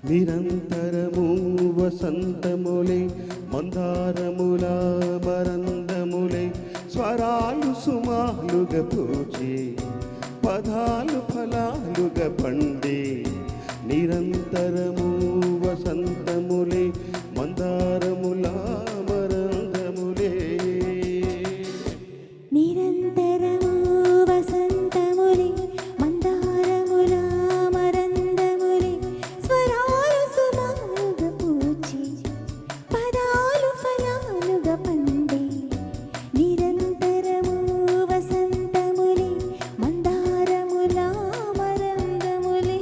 నిరంతరము వసంతములే మందారముల మరందములే స్వరాలు సుమాలుగా పూచే పదాలు ఫలాలుగా పండే నిరంతరము వసంతములే మందారముల మరందములే నిరంతరము వసంతములే మందారముల మరందములే స్వరాలు సుమాలుగా పూచి పదాలు ఫలాలుగా పండే నిరంతరము వసంతములే మందారముల మరందములే.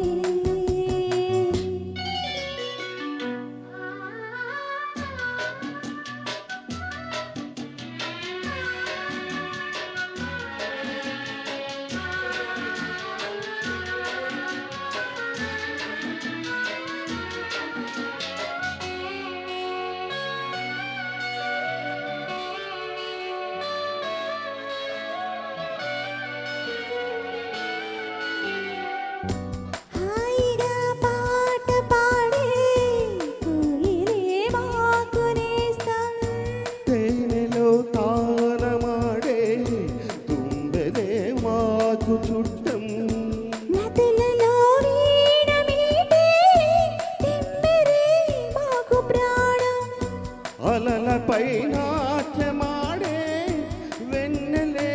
హాయిగా పాట పాడే కోయిలే మాకు నేస్తం. తేనెలో తానమాడే తుంబెలే మాకు చుట్టం నదులలో వీణ మీటే తిమ్మెరే మాకు ప్రాణం. అలలపై నాట్యమాడే వెన్నెలే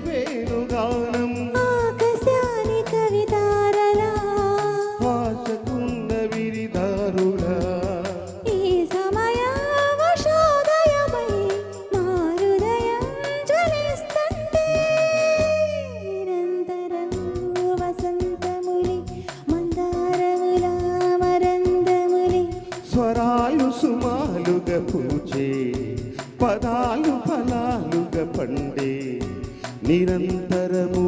వేణుగానం ఆకాశాని కవితారలా ఆశకున్న విరిదారులా ఈ సమయవశోదయమై నా హృదయం జ్వలిస్తుంటే నిరంతరము వసంతములే మందారముల మరందములే స్వరాలు సుమాలుగా పూచే పదాలు ఫలాలుగా పండే నిరంతరము